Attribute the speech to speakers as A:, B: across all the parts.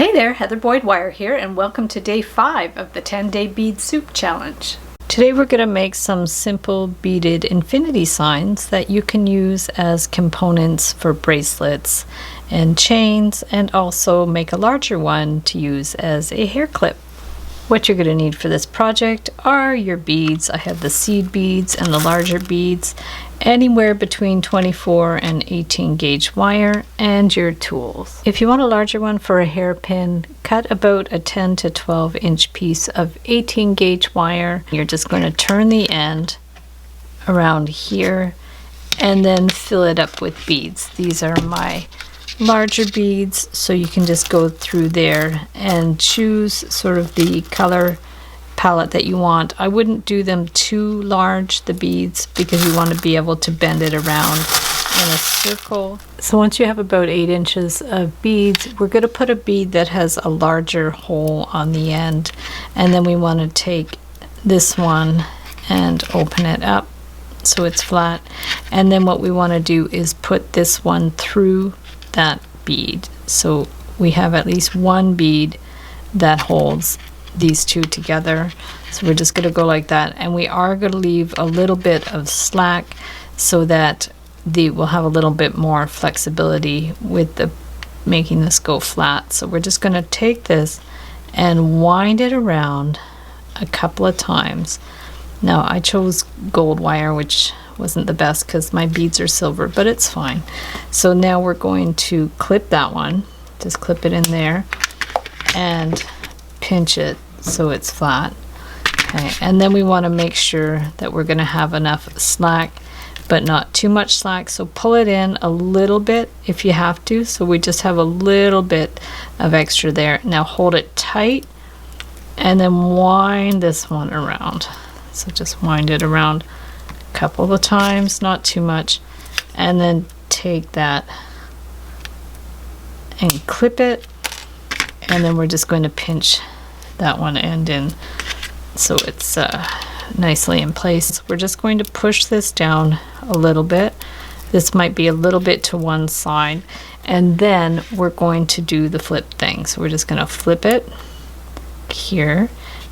A: Hey there, Heather Boyd Wire here, and welcome to day 5 of the 10-day bead soup challenge. Today we're going to make some simple beaded infinity signs that you can use as components for bracelets and chains, and also make a larger one to use as a hair clip. What you're going to need for this project are your beads. I have the seed beads and the larger beads, anywhere between 24 and 18 gauge wire, and your tools. If you want a larger one for a hairpin, cut about a 10 to 12 inch piece of 18 gauge wire. You're just going to turn the end around here and then fill it up with beads. These are my larger beads, so you can just go through there and choose sort of the color palette that you want. I wouldn't do them too large, the beads, because you want to be able to bend it around in a circle. So once you have about 8 inches of beads, we're going to put a bead that has a larger hole on the end, and then we want to take this one and open it up so it's flat, and then what we want to do is put this one through that bead, so we have at least one bead that holds these two together. So we're just going to go like that, and we are going to leave a little bit of slack so that we'll have a little bit more flexibility with the making this go flat. So we're just going to take this and wind it around a couple of times. Now I chose gold wire, which wasn't the best because my beads are silver, but it's fine. So now we're going to clip that one, just clip it in there and pinch it so it's flat. Okay, and then we want to make sure that we're going to have enough slack, but not too much slack, so pull it in a little bit if you have to, so we just have a little bit of extra there. Now hold it tight and then wind this one around. So just wind it around a couple of times, not too much, and then take that and clip it, and then we're just going to pinch that one end in so it's nicely in place. We're just going to push this down a little bit. This might be a little bit to one side, and then we're going to do the flip thing. So we're just going to flip it here.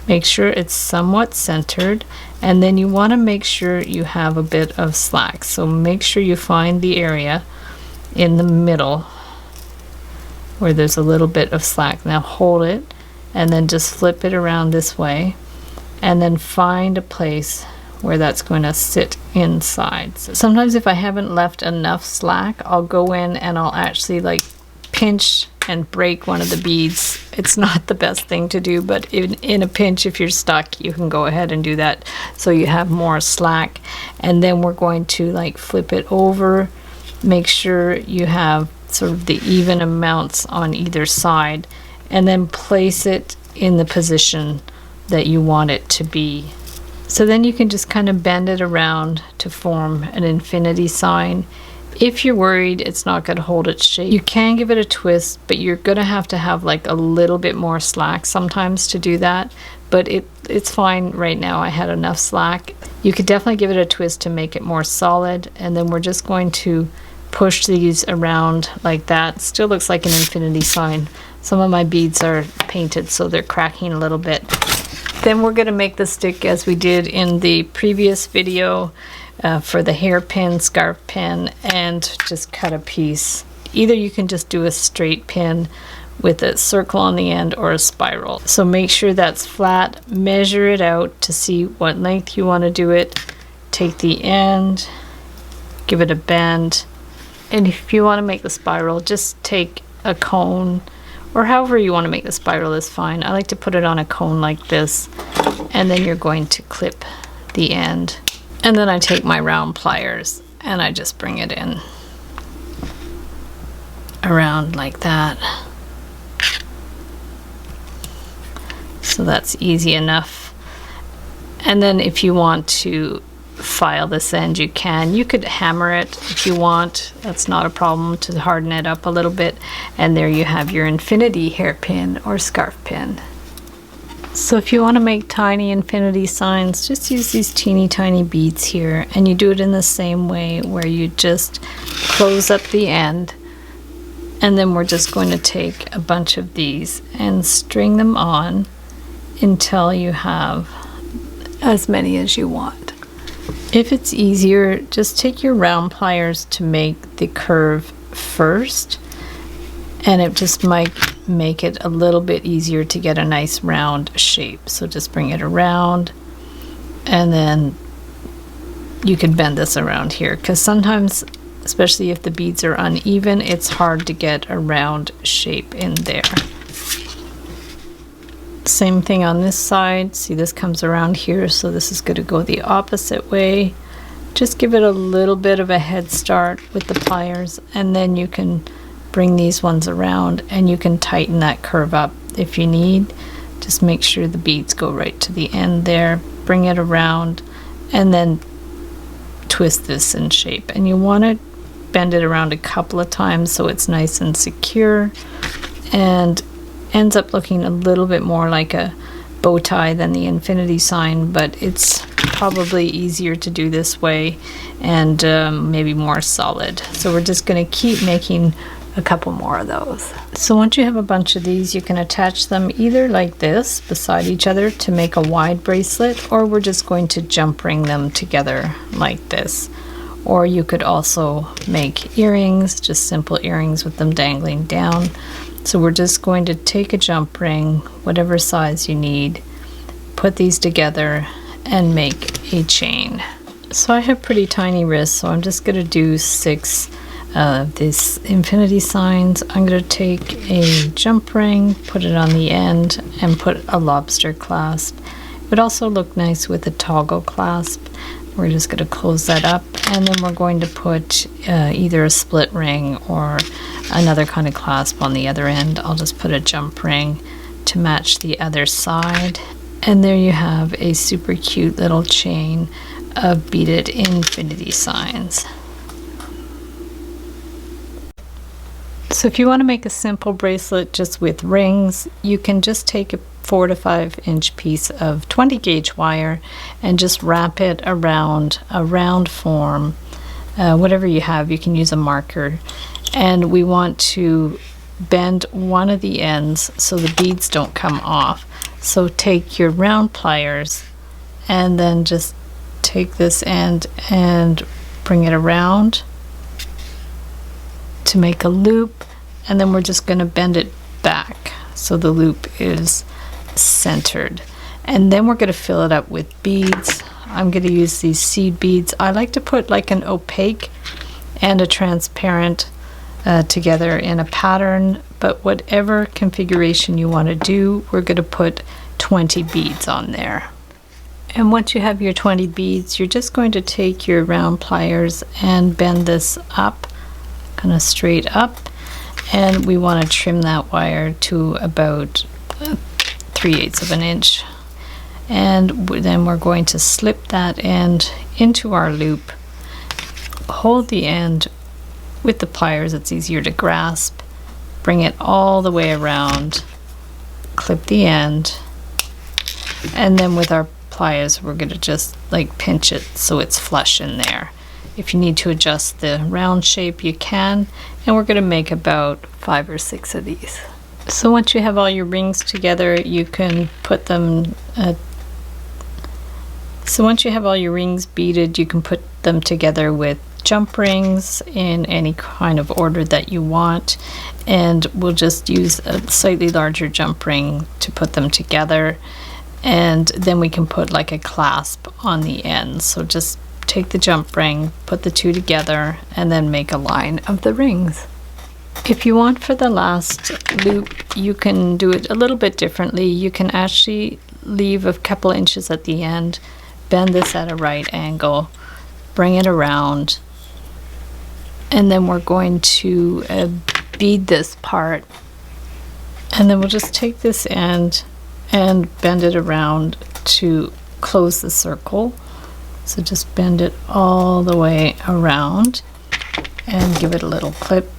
A: Make sure it's somewhat centered, and then you want to make sure you have a bit of slack. So make sure you find the area in the middle where there's a little bit of slack. Now hold it and then just flip it around this way, and then find a place where that's going to sit inside. So sometimes if I haven't left enough slack, I'll go in and I'll actually like pinch and break one of the beads. It's not the best thing to do, but in a pinch, if you're stuck, you can go ahead and do that so you have more slack. And then we're going to like flip it over, make sure you have sort of the even amounts on either side, and then place it in the position that you want it to be. So then you can just kind of bend it around to form an infinity sign. If you're worried it's not going to hold its shape, you can give it a twist, but you're going to have like a little bit more slack sometimes to do that, but it's fine right now. I had enough slack. You could definitely give it a twist to make it more solid, and then we're just going to push these around like that. Still looks like an infinity sign. Some of my beads are painted, so they're cracking a little bit. Then we're going to make the stick as we did in the previous video for the hairpin, scarf pin, and just cut a piece. Either you can just do a straight pin with a circle on the end or a spiral. So make sure that's flat, measure it out to see what length you want to do it. Take the end, give it a bend, and if you want to make the spiral, just take a cone, or however you want to make the spiral is fine. I like to put it on a cone like this, and then you're going to clip the end. And then I take my round pliers and I just bring it in around like that. So that's easy enough. And then if you want to file this end, you can. You could hammer it if you want. That's not a problem, to harden it up a little bit. And there you have your infinity hairpin or scarf pin. So if you want to make tiny infinity signs, just use these teeny tiny beads here, and you do it in the same way where you just close up the end And then we're just going to take a bunch of these and string them on until you have as many as you want. If it's easier, just take your round pliers to make the curve first, and it just might make it a little bit easier to get a nice round shape. So just bring it around, and then you can bend this around here, because sometimes, especially if the beads are uneven, it's hard to get a round shape in there. Same thing on this side. See, this comes around here, so this is going to go the opposite way. Just give it a little bit of a head start with the pliers, and then you can bring these ones around and you can tighten that curve up if you need. Just make sure the beads go right to the end there. Bring it around and then twist this in shape. And you want to bend it around a couple of times so it's nice and secure and ends up looking a little bit more like a bow tie than the infinity sign, but it's probably easier to do this way and maybe more solid. So we're just going to keep making a couple more of those. So once you have a bunch of these, you can attach them either like this beside each other to make a wide bracelet, or we're just going to jump ring them together like this. Or you could also make earrings, just simple earrings with them dangling down. So we're just going to take a jump ring, whatever size you need, put these together and make a chain. So I have pretty tiny wrists, so I'm just going to do 6 of these infinity signs. I'm going to take a jump ring, put it on the end, and put a lobster clasp. It would also look nice with a toggle clasp. We're just going to close that up, and then we're going to put either a split ring or another kind of clasp on the other end. I'll just put a jump ring to match the other side. And there you have a super cute little chain of beaded infinity signs. So if you want to make a simple bracelet just with rings, you can just take a 4 to 5 inch piece of 20 gauge wire and just wrap it around a round form, whatever you have. You can use a marker, and we want to bend one of the ends so the beads don't come off. So take your round pliers and then just take this end and bring it around to make a loop, and then we're just going to bend it back so the loop is centered. And then we're going to fill it up with beads. I'm going to use these seed beads. I like to put like an opaque and a transparent together in a pattern, but whatever configuration you want to do, we're going to put 20 beads on there. And once you have your 20 beads, you're just going to take your round pliers and bend this up, kind of straight up, and we want to trim that wire to about 3/8 of an inch. And then we're going to slip that end into our loop, hold the end with the pliers, it's easier to grasp, bring it all the way around, clip the end, and then with our pliers we're going to just like pinch it so it's flush in there. If you need to adjust the round shape, you can, and we're going to make about 5 or 6 of these. So once you have all your rings together, you can put them so once you have all your rings beaded, you can put them together with jump rings in any kind of order that you want, and we'll just use a slightly larger jump ring to put them together, and then we can put like a clasp on the end. So just take the jump ring, put the two together, and then make a line of the rings. If you want for the last loop, you can do it a little bit differently. You can actually leave a couple inches at the end, bend this at a right angle, bring it around, and then we're going to bead this part, and then we'll just take this end and bend it around to close the circle. So just bend it all the way around and give it a little clip.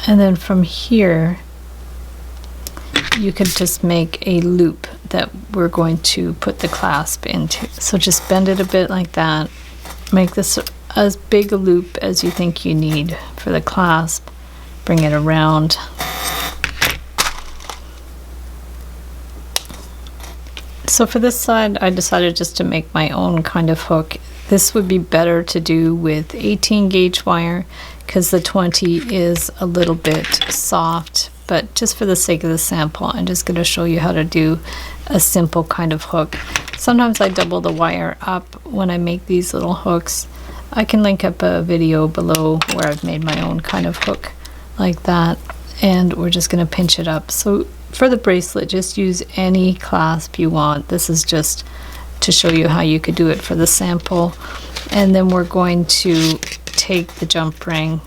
A: And then from here, you could just make a loop that we're going to put the clasp into. So just bend it a bit like that, make this as big a loop as you think you need for the clasp. Bring it around. So for this side, I decided just to make my own kind of hook. This would be better to do with 18 gauge wire because the 20 is a little bit soft, but just for the sake of the sample, I'm just going to show you how to do a simple kind of hook. Sometimes I double the wire up when I make these little hooks. I can link up a video below where I've made my own kind of hook like that, and we're just going to pinch it up. So for the bracelet, just use any clasp you want. This is just to show you how you could do it for the sample. And then we're going to take the jump ring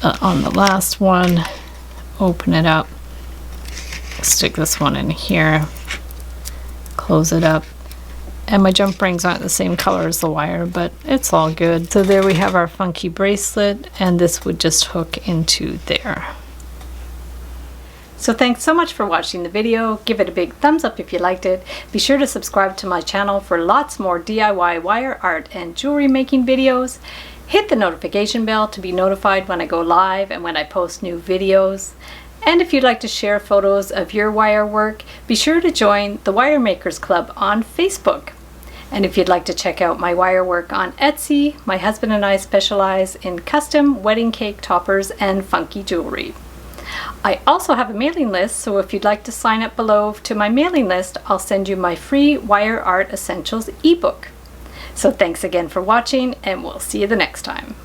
A: on the last one, open it up, stick this one in here, close it up. And my jump rings aren't the same color as the wire, but it's all good. So there we have our funky bracelet, and this would just hook into there. So thanks so much for watching the video. Give it a big thumbs up if you liked it. Be sure to subscribe to my channel for lots more DIY wire art and jewelry making videos. Hit the notification bell to be notified when I go live and when I post new videos. And if you'd like to share photos of your wire work, be sure to join the Wire Makers Club on Facebook. And if you'd like to check out my wire work on Etsy, my husband and I specialize in custom wedding cake toppers and funky jewelry. I also have a mailing list, so if you'd like to sign up below to my mailing list, I'll send you my free Wire Art Essentials ebook. So thanks again for watching, and we'll see you the next time.